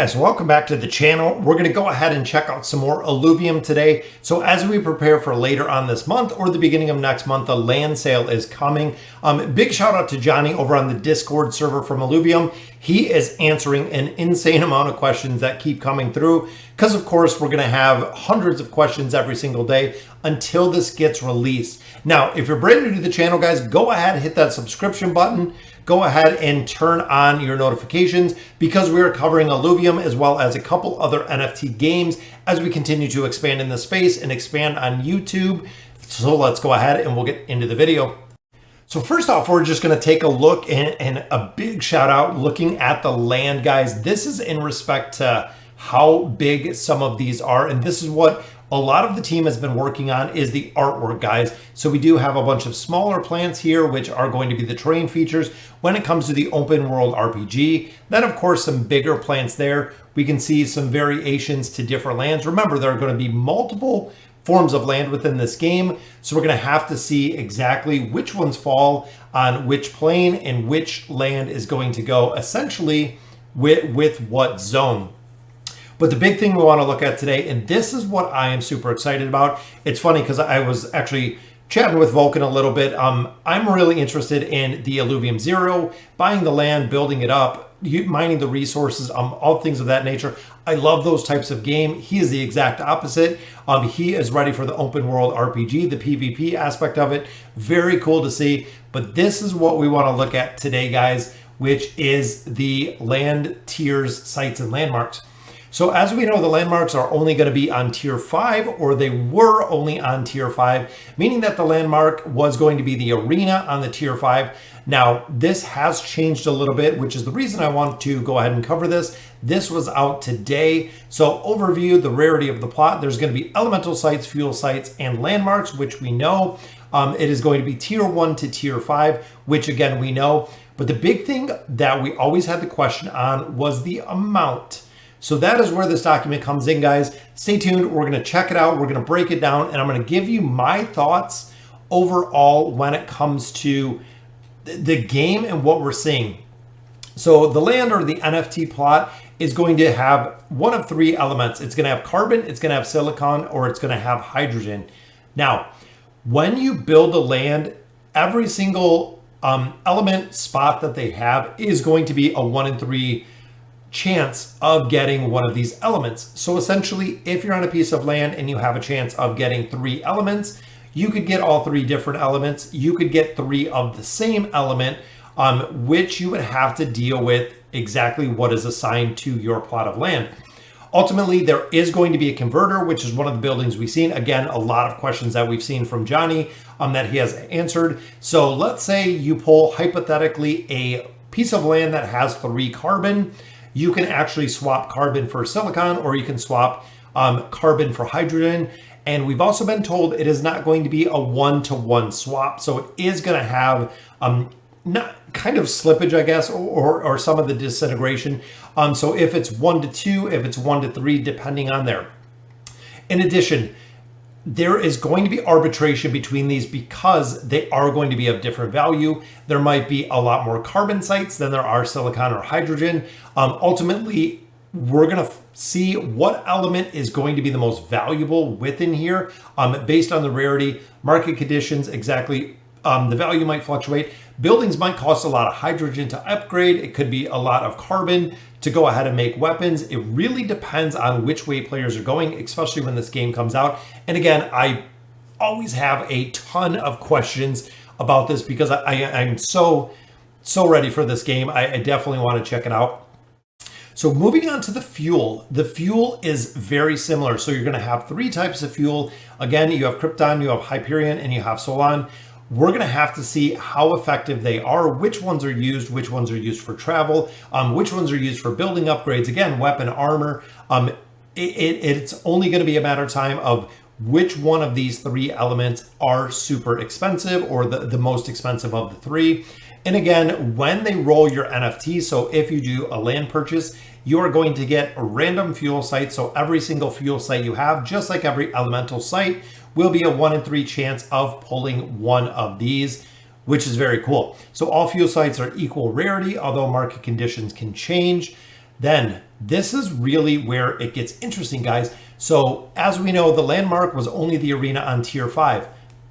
Guys, welcome back to the channel. We're going to go ahead and check out some more Illuvium today. So as we prepare for later on this month or the beginning of next month, the land sale is coming. Big shout out to Johnny over on the Discord server from Illuvium. He is answering an insane amount of questions that keep coming through because of course we're going to have hundreds of questions every single day until this gets released. Now, if you're brand new to the channel, guys, go ahead and hit that subscription button. Go ahead and turn on your notifications because we are covering Illuvium as well as a couple other NFT games as we continue to expand in the space and expand on YouTube. So let's go ahead and we'll get into the video. So first off, we're just going to take a look and a big shout out looking at the land, guys. This is in respect to how big some of these are, and this is what a lot of the team has been working on is the artwork, guys. So we do have a bunch of smaller plants here, which are going to be the terrain features when it comes to the open world RPG. Then of course, some bigger plants there. We can see some variations to different lands. Remember, there are going to be multiple forms of land within this game. So we're going to have to see exactly which ones fall on which plane and which land is going to go essentially with what zone. But the big thing we want to look at today, and this is what I am super excited about. It's funny because I was actually chatting with Vulcan a little bit. I'm really interested in the Illuvium Zero, buying the land, building it up, mining the resources, all things of that nature. I love those types of game. He is the exact opposite. He is ready for the open world RPG, the PvP aspect of it. Very cool to see. But this is what we want to look at today, guys, which is the land tiers, sites, and landmarks. So as we know, the landmarks are only going to be on tier 5, or they were only on tier 5, meaning that the landmark was going to be the arena on the tier 5. Now, this has changed a little bit, which is the reason I want to go ahead and cover this. This was out today. So overview, the rarity of the plot. There's going to be elemental sites, fuel sites, and landmarks, which we know. It is going to be tier 1 to tier 5, which again, we know. But the big thing that we always had the question on was the amount. So that is where this document comes in, guys. Stay tuned. We're going to check it out. We're going to break it down, and I'm going to give you my thoughts overall when it comes to the game and what we're seeing. So the land or the NFT plot is going to have one of 3 elements. It's going to have carbon, it's going to have silicon, or it's going to have hydrogen. Now, when you build a land, every single element spot that they have is going to be a 1 in 3 chance of getting one of these elements. So essentially, if you're on a piece of land and you have a chance of getting 3 elements, you could get all 3 different elements. You could get 3 of the same element, which you would have to deal with exactly what is assigned to your plot of land. Ultimately, there is going to be a converter, which is one of the buildings we've seen. Again, a lot of questions that we've seen from Johnny that he has answered. So let's say you pull hypothetically a piece of land that has 3 carbon. You can actually swap carbon for silicon, or you can swap carbon for hydrogen. And we've also been told it is not going to be a 1-to-1 swap. So it is going to have not kind of slippage, I guess, or some of the disintegration. So if it's 1-to-2, if it's 1-to-3, depending on there. In addition, there is going to be arbitration between these because they are going to be of different value. There might be a lot more carbon sites than there are silicon or hydrogen. Ultimately, we're going to see what element is going to be the most valuable within here based on the rarity, market conditions, exactly. The value might fluctuate. Buildings might cost a lot of hydrogen to upgrade. It could be a lot of carbon to go ahead and make weapons. It really depends on which way players are going, especially when this game comes out. And again, I always have a ton of questions about this because I'm so ready for this game. I definitely want to check it out. So moving on to the fuel is very similar. So you're going to have 3 types of fuel. Again, you have Krypton, you have Hyperion, and you have Solon. We're going to have to see how effective they are, which ones are used for travel, which ones are used for building upgrades, again, weapon, armor. It's only going to be a matter of time of which one of these 3 elements are super expensive or the most expensive of the 3. And again, when they roll your NFT, so if you do a land purchase, you are going to get a random fuel site. So every single fuel site you have, just like every elemental site, will be a 1 in 3 chance of pulling one of these, which is very cool. So all fuel sites are equal rarity, although market conditions can change. then this is really where it gets interesting, guys. So as we know, the landmark was only the arena on tier 5,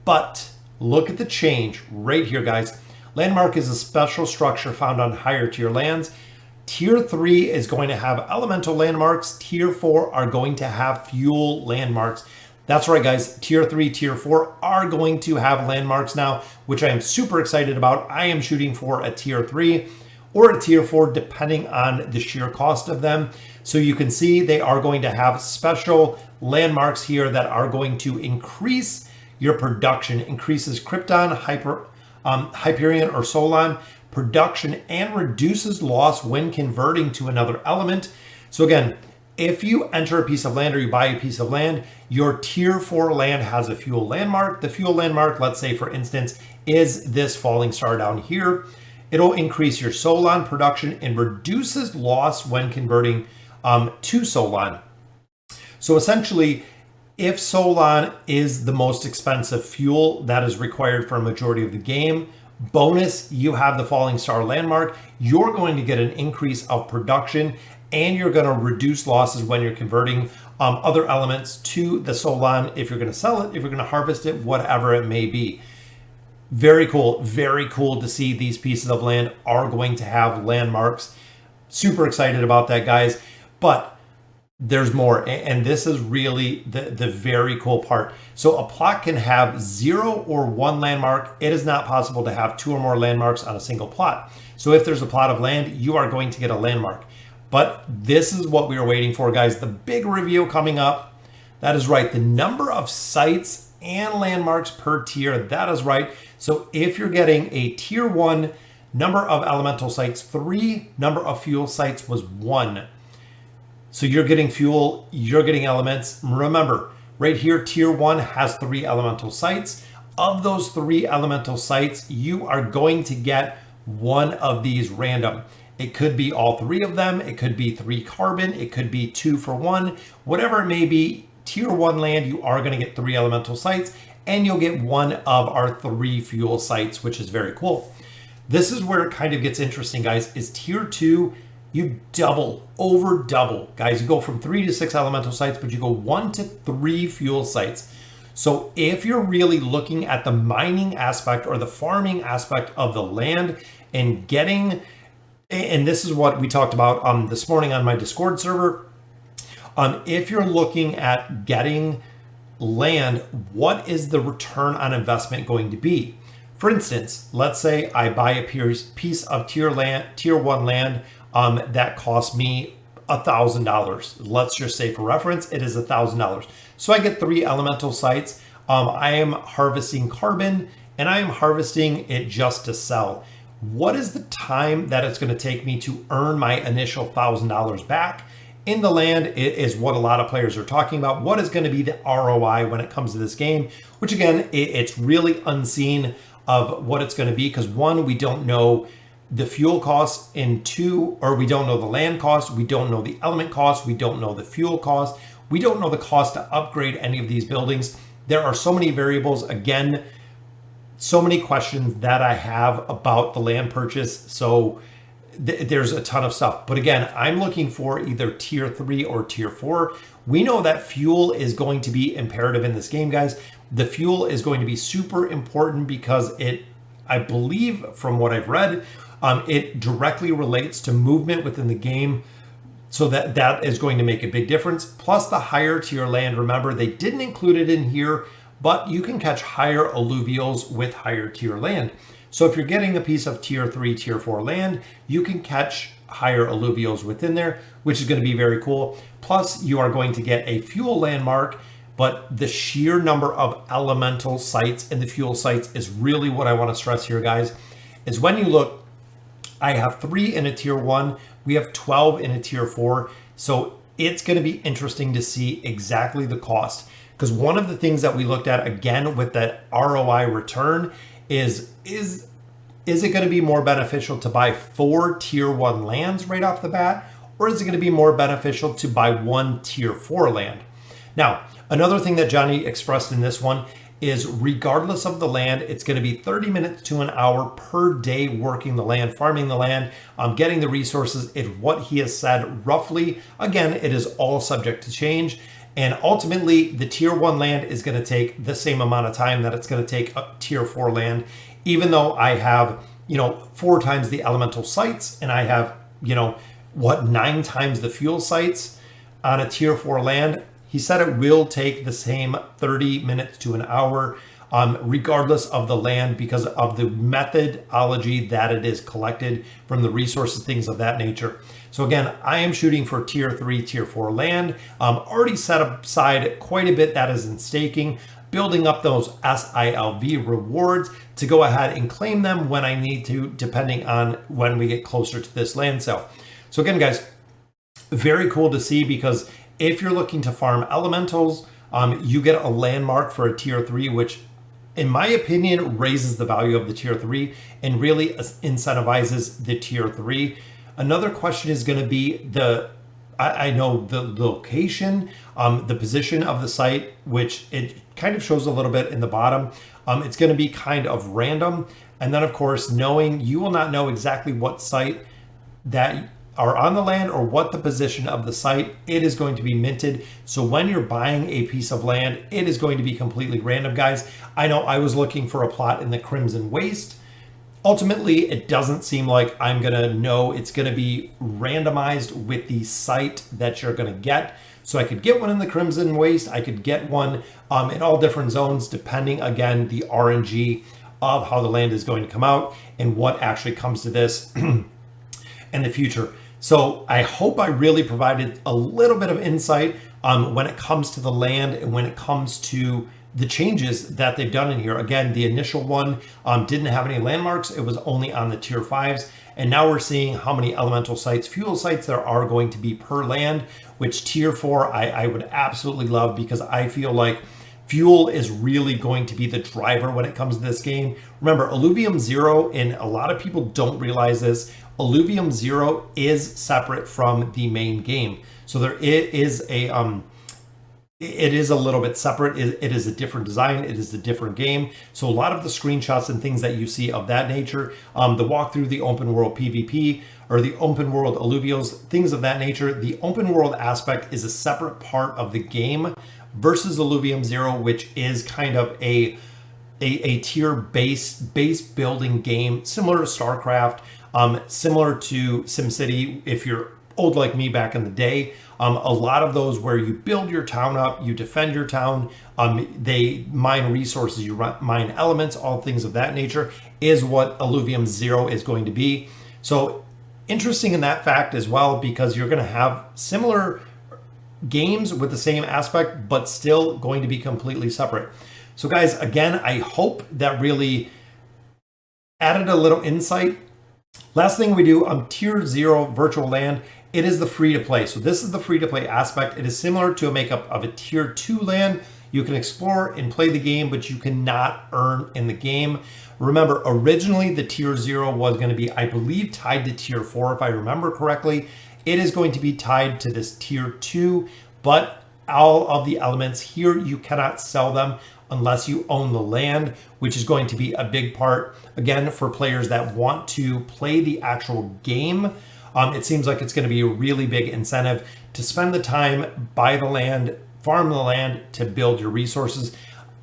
but look at the change right here, guys. Landmark is a special structure found on higher tier lands. Tier 3 is going to have elemental landmarks. Tier 4 are going to have fuel landmarks. That's right, guys. Tier 3, Tier 4 are going to have landmarks now, which I am super excited about. I am shooting for a Tier 3 or a Tier 4, depending on the sheer cost of them. So you can see they are going to have special landmarks here that are going to increase your production, increases Krypton, Hyperion, or Solon production, and reduces loss when converting to another element. So again, if you enter a piece of land or you buy a piece of land, your Tier 4 land has a fuel landmark. The fuel landmark, let's say for instance, is this falling star down here. It'll increase your Solon production and reduces loss when converting to Solon. So essentially, if Solon is the most expensive fuel that is required for a majority of the game, bonus, you have the falling star landmark, you're going to get an increase of production and you're going to reduce losses when you're converting other elements to the Solon, if you're going to sell it, if you're going to harvest it, whatever it may be. Very cool to see these pieces of land are going to have landmarks. Super excited about that, guys. But there's more, and this is really the very cool part. So a plot can have 0 or 1 landmark. It is not possible to have 2 or more landmarks on a single plot. So if there's a plot of land, you are going to get a landmark. But this is what we are waiting for, guys. The big reveal coming up. That is right. The number of sites and landmarks per tier. That is right. So if you're getting a Tier 1, number of elemental sites 3, number of fuel sites was 1. So you're getting fuel, you're getting elements. Remember, right here, Tier 1 has 3 elemental sites. Of those 3 elemental sites, you are going to get 1 of these random. It could be all 3 of them. It could be 3 carbon. It could be 2 for 1. Whatever it may be, Tier 1 land, you are going to get 3 elemental sites, and you'll get 1 of our 3 fuel sites, which is very cool. This is where it kind of gets interesting, guys, is Tier 2, you double, over double. Guys, you go from 3 to 6 elemental sites, but you go 1 to 3 fuel sites. So if you're really looking at the mining aspect or the farming aspect of the land and getting, and this is what we talked about this morning on my Discord server, if you're looking at getting land, what is the return on investment going to be? For instance, let's say I buy a piece of Tier 1 land that cost me $1,000. Let's just say for reference, it is $1,000. So I get 3 elemental sites. I am harvesting carbon and I am harvesting it just to sell. What is the time that it's going to take me to earn my initial $1,000 back in the land? It is what a lot of players are talking about. What is going to be the ROI when it comes to this game? Which again, it's really unseen of what it's going to be because 1, we don't know the fuel costs, and 2, or we don't know the land cost, we don't know the element cost, we don't know the fuel cost, we don't know the cost to upgrade any of these buildings. There are so many variables. Again, so many questions that I have about the land purchase. So there's a ton of stuff. But again, I'm looking for either Tier 3 or Tier 4. We know that fuel is going to be imperative in this game, guys. The fuel is going to be super important because I believe from what I've read, it directly relates to movement within the game. So that is going to make a big difference. Plus the higher tier land, remember, they didn't include it in here, but you can catch higher alluvials with higher tier land. So if you're getting a piece of Tier 3, Tier 4 land, you can catch higher alluvials within there, which is going to be very cool. Plus you are going to get a fuel landmark, but the sheer number of elemental sites and the fuel sites is really what I want to stress here, guys, is when you look, I have 3 in a Tier 1. We have 12 in a Tier 4. So it's going to be interesting to see exactly the cost. Because one of the things that we looked at, again, with that ROI return is it going to be more beneficial to buy 4 Tier 1 lands right off the bat? Or is it going to be more beneficial to buy 1 Tier 4 land? Now, another thing that Johnny expressed in this one is regardless of the land, it's going to be 30 minutes to an hour per day working the land, farming the land, getting the resources. It's what he has said roughly. Again, it is all subject to change. And ultimately, the tier 1 land is going to take the same amount of time that it's going to take a tier 4 land, even though I have, 4 times the elemental sites and I have, 9 times the fuel sites on a tier 4 land. He said it will take the same 30 minutes to an hour, regardless of the land, because of the methodology that it is collected from the resources, things of that nature. So again, I am shooting for tier 3, tier 4 land. Already set aside quite a bit that is in staking, building up those SILV rewards to go ahead and claim them when I need to, depending on when we get closer to this land sale. So again, guys, very cool to see, because if you're looking to farm elementals, you get a landmark for a tier 3, which in my opinion raises the value of the tier 3 and really incentivizes the tier 3. Another question is going to be I know the location, the position of the site, which it kind of shows a little bit in the bottom. It's going to be kind of random. And then of course, knowing you will not know exactly what site that are on the land or what the position of the site, it is going to be minted. So when you're buying a piece of land, it is going to be completely random, guys. I know I was looking for a plot in the Crimson Waste. Ultimately, it doesn't seem like I'm gonna know. It's gonna be randomized with the site that you're gonna get. So I could get one in the Crimson Waste, I could get one in all different zones, depending, again, the RNG of how the land is going to come out and what actually comes to this in the future. So I hope I really provided a little bit of insight when it comes to the land and when it comes to the changes that they've done in here. Again, the initial one didn't have any landmarks. It was only on the tier 5s. And now we're seeing how many elemental sites, fuel sites there are going to be per land, which tier 4 I would absolutely love, because I feel like fuel is really going to be the driver when it comes to this game. Remember, Illuvium 0, and a lot of people don't realize this, Illuvium 0 is separate from the main game. So there is it is a little bit separate. It is a different design. It is a different game. So a lot of the screenshots and things that you see of that nature, the walkthrough, the open world PvP, or the open world alluvials, things of that nature, the open world aspect is a separate part of the game versus Illuvium 0, which is kind of a tier base building game, similar to StarCraft, similar to SimCity, if you're old like me back in the day. A lot of those where you build your town up, you defend your town, they mine resources, you mine elements, all things of that nature, is what Illuvium 0 is going to be. So interesting in that fact as well, because you're going to have similar games with the same aspect, but still going to be completely separate. So guys, again, I hope that really added a little insight. Last thing we do on tier 0 virtual land, it is the free to play. So this is the free to play aspect. It is similar to a makeup of a tier 2 land. You can explore and play the game, but you cannot earn in the game. Remember, originally the tier 0 was going to be, I believe, tied to tier 4, if I remember correctly. It is going to be tied to this tier 2, but all of the elements here, you cannot sell them unless you own the land, which is going to be a big part, again, for players that want to play the actual game. It seems like it's going to be a really big incentive to spend the time, buy the land, farm the land to build your resources.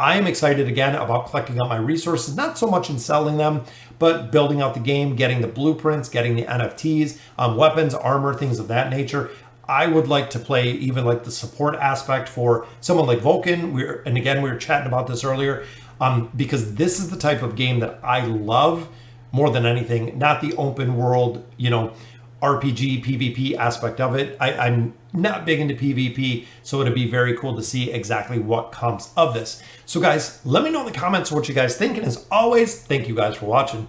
I am excited again about collecting up my resources, not so much in selling them, but building out the game, getting the blueprints, getting the NFTs, weapons, armor, things of that nature. I would like to play even like the support aspect for someone like Vulcan. And again, we were chatting about this earlier, because this is the type of game that I love more than anything, not the open world, RPG, PvP aspect of it. I'm not big into PvP, so it'd be very cool to see exactly what comes of this. So guys, let me know in the comments what you guys think. And as always, thank you guys for watching.